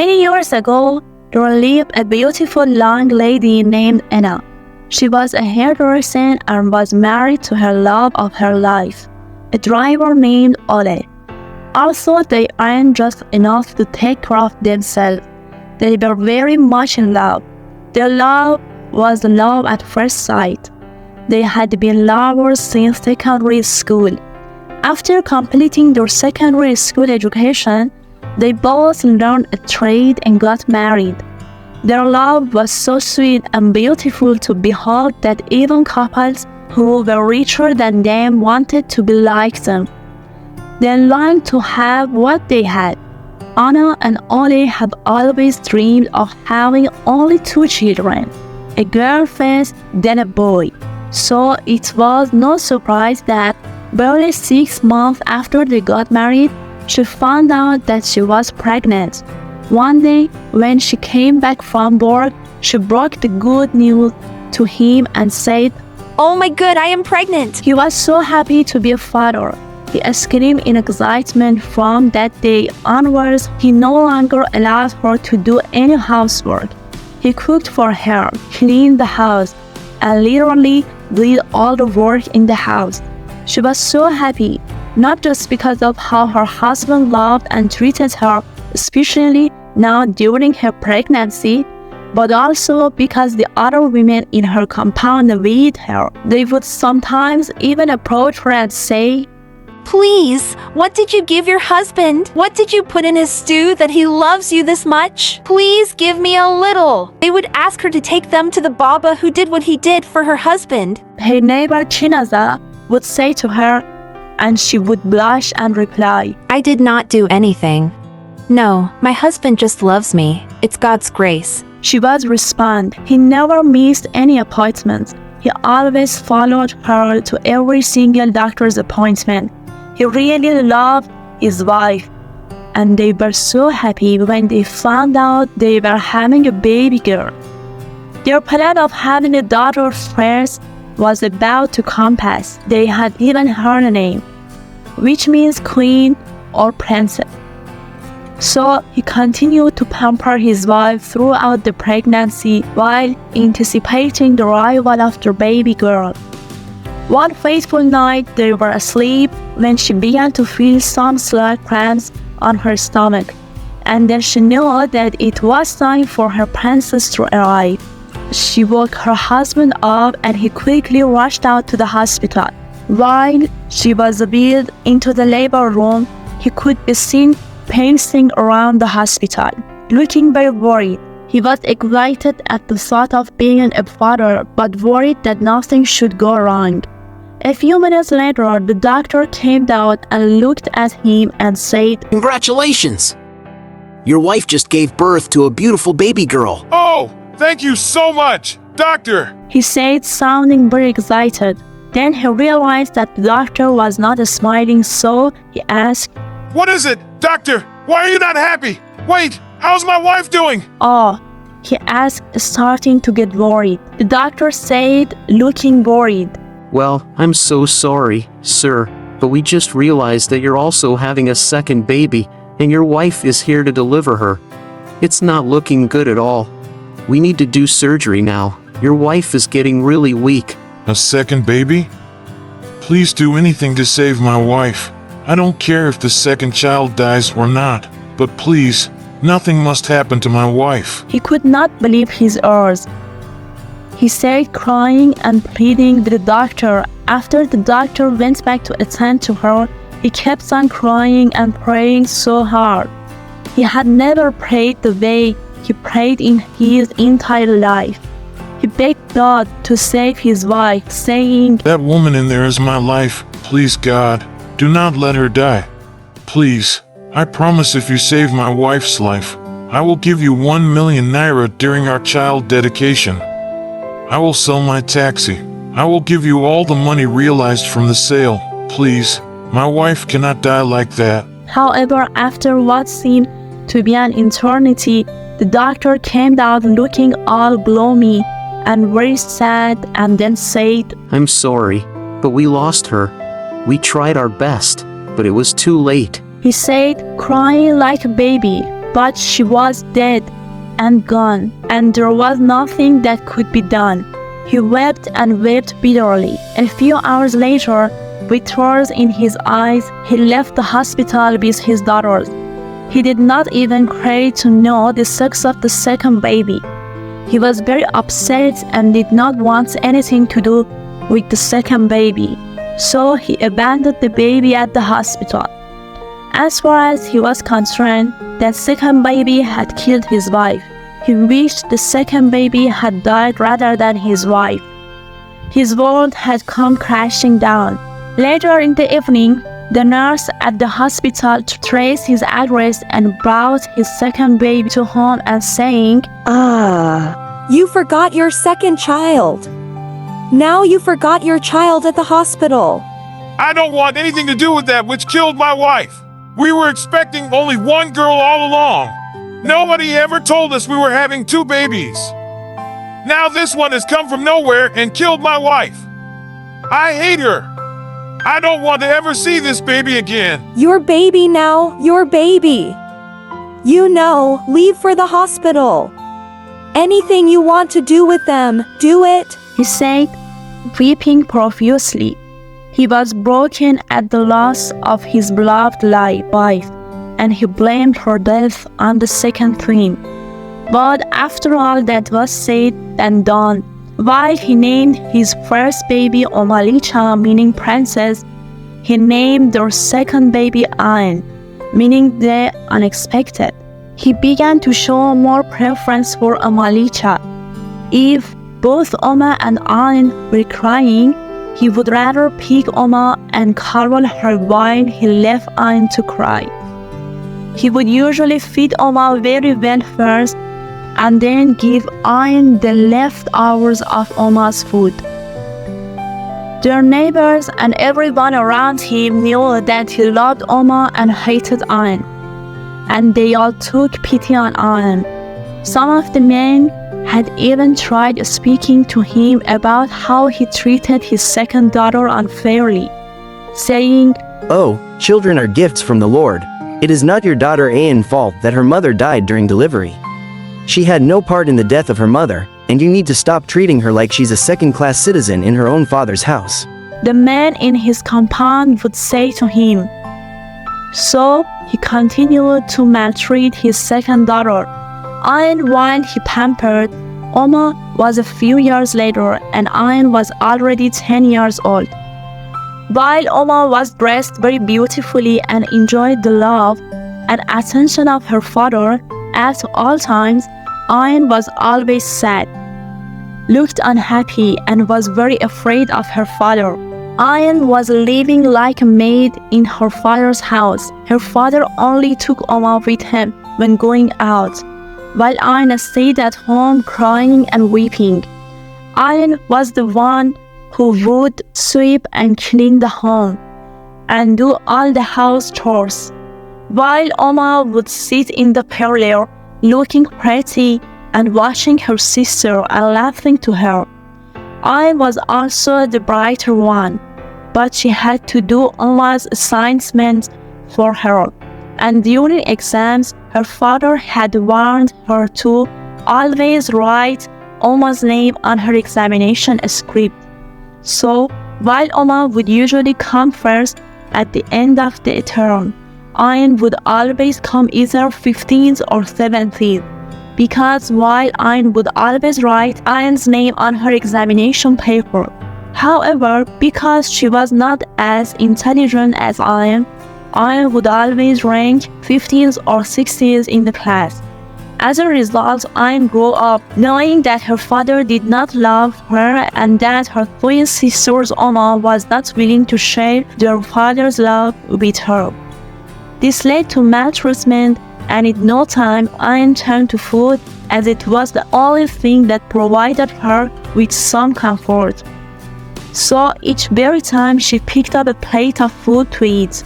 Many years ago, there lived a beautiful young lady named Anna. She was a hairdresser and was married to her love of her life, a driver named Ole. Also, they earned just enough to take care of themselves. They were very much in love. Their love was love at first sight. They had been lovers since secondary school. After completing their secondary school education, they both learned a trade and got married. Their love was so sweet and beautiful to behold that even couples who were richer than them wanted to be like them. They longed to have what they had. Anna and Ole had always dreamed of having only 2 children, a girl first, then a boy. So it was no surprise that barely 6 months after they got married, she found out that she was pregnant. One day, when she came back from work, she broke the good news to him and said, "Oh my God, I am pregnant!" He was so happy to be a father. He screamed in excitement. From that day onwards, he no longer allowed her to do any housework. He cooked for her, cleaned the house, and literally did all the work in the house. She was so happy, not just because of how her husband loved and treated her, especially now during her pregnancy, but also because the other women in her compound with her. They would sometimes even approach her and say, "Please, what did you give your husband? What did you put in his stew that he loves you this much? Please give me a little." They would ask her to take them to the Baba who did what he did for her husband. Her neighbor Chinaza would say to her, and she would blush and reply, "I did not do anything. No, my husband just loves me. It's God's grace." She would respond, he never missed any appointments. He always followed her to every single doctor's appointment. He really loved his wife, and they were so happy when they found out they were having a baby girl. Their plan of having a daughter first was about to come pass. They had given her a name, which means queen or princess. So he continued to pamper his wife throughout the pregnancy while anticipating the arrival of their baby girl. One fateful night, they were asleep when she began to feel some slight cramps on her stomach, and then she knew that it was time for her princess to arrive. She woke her husband up and he quickly rushed out to the hospital. While she was wheeled into the labor room, he could be seen pacing around the hospital, looking very worried. He was excited at the thought of being a father, but worried that nothing should go wrong. A few minutes later, the doctor came out and looked at him and said, "Congratulations! Your wife just gave birth to a beautiful baby girl." "Oh, thank you so much, doctor!" he said, sounding very excited. Then he realized that the doctor was not smiling, so he asked, "What is it, doctor? Why are you not happy? Wait, how's my wife doing?" "Oh," he asked, starting to get worried. The doctor said, looking worried, "Well, I'm so sorry, sir, but we just realized that you're also having a second baby, and your wife is here to deliver her. It's not looking good at all. We need to do surgery now. Your wife is getting really weak." "A second baby? Please do anything to save my wife. I don't care if the second child dies or not, but please, nothing must happen to my wife." He could not believe his ears. He said, crying and pleading with the doctor. After the doctor went back to attend to her, he kept on crying and praying so hard. He had never prayed the way he prayed in his entire life. He begged God to save his wife, saying, "That woman in there is my life. Please, God, do not let her die. Please, I promise if you save my wife's life, I will give you 1 million naira during our child dedication. I will sell my taxi. I will give you all the money realized from the sale. Please, my wife cannot die like that." However, after what seemed to be an eternity, the doctor came out looking all gloomy and very sad, and then said, "I'm sorry, but we lost her. We tried our best, but it was too late." He said, crying like a baby, but she was dead and gone, and there was nothing that could be done. He wept and wept bitterly. A few hours later, with tears in his eyes, he left the hospital with his daughters. He did not even care to know the sex of the second baby. He was very upset and did not want anything to do with the second baby, so he abandoned the baby at the hospital. As far as he was concerned, that second baby had killed his wife. He wished the second baby had died rather than his wife. His world had come crashing down. Later in the evening, the nurse at the hospital traced his address and brought his second baby to home and saying, You forgot your second child. Now you forgot your child at the hospital. I don't want anything to do with that which killed my wife. We were expecting only one girl all along. Nobody ever told us we were having 2 babies. Now this one has come from nowhere and killed my wife. I hate her. I don't want to ever see this baby again. Your baby now, your baby. You know, leave for the hospital. Anything you want to do with them, do it. he said, weeping profusely. He was broken at the loss of his beloved wife, and he blamed her death on the second twin. But after all that was said and done, while he named his first baby Omalicha, meaning princess, he named their second baby Ain, meaning the unexpected. He began to show more preference for Omalicha. If both Oma and Ain were crying, he would rather pick Oma and cuddle her while he left Ain to cry. He would usually feed Oma very well first, and then give Ain the leftovers of Oma's food. Their neighbors and everyone around him knew that he loved Oma and hated Ain, and they all took pity on Ain. Some of the men had even tried speaking to him about how he treated his second daughter unfairly, saying, Oh, children are gifts from the Lord. It is not your daughter Ain's fault that her mother died during delivery. She had no part in the death of her mother, and you need to stop treating her like she's a second-class citizen in her own father's house. The man in his compound would say to him. So he continued to maltreat his second daughter. And while he pampered, Oma was a few years later, and Ain was already 10 years old. While Oma was dressed very beautifully and enjoyed the love and attention of her father at all times, Ain was always sad, looked unhappy, and was very afraid of her father. Ain was living like a maid in her father's house. Her father only took Oma with him when going out, while Ain stayed at home crying and weeping. Ain was the one who would sweep and clean the home and do all the house chores, while Oma would sit in the parlor looking pretty and watching her sister and laughing to her. I was also the brighter one, but she had to do Oma's assignments for her, and during exams, her father had warned her to always write Oma's name on her examination script. So, while Oma would usually come first at the end of the term, Ain would always come either 15th or 17th, because while Ain would always write Ain's name on her examination paper. However, because she was not as intelligent as Ain would always rank 15th or 16th in the class. As a result, Ain grew up knowing that her father did not love her and that her twin sister's Oma was not willing to share their father's love with her. This led to maltreatment, and in no time, Ain turned to food as it was the only thing that provided her with some comfort. So each very time she picked up a plate of food to eat,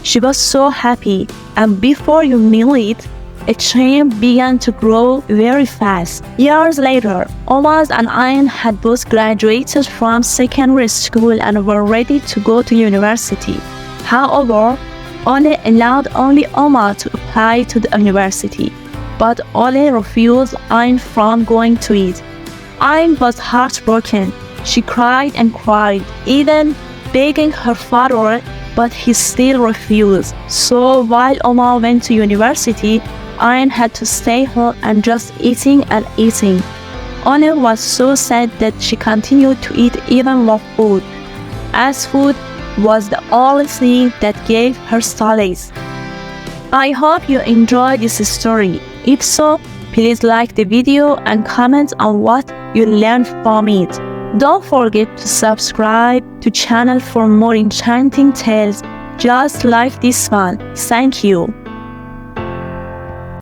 she was so happy, and before you knew it, a chain began to grow very fast. Years later, Omaz and Ain had both graduated from secondary school and were ready to go to university. However, Ole allowed only Omar to apply to the university, but Ole refused Ayn from going to it. Ayn was heartbroken. She cried and cried, even begging her father, but he still refused. So while Omar went to university, Ayn had to stay home and just eating and eating. Ole was so sad that she continued to eat even more food, as food was the only thing that gave her solace. I hope you enjoyed this story. If so, please like the video and comment on what you learned from it. Don't forget to subscribe to channel for more enchanting tales just like this one. Thank you.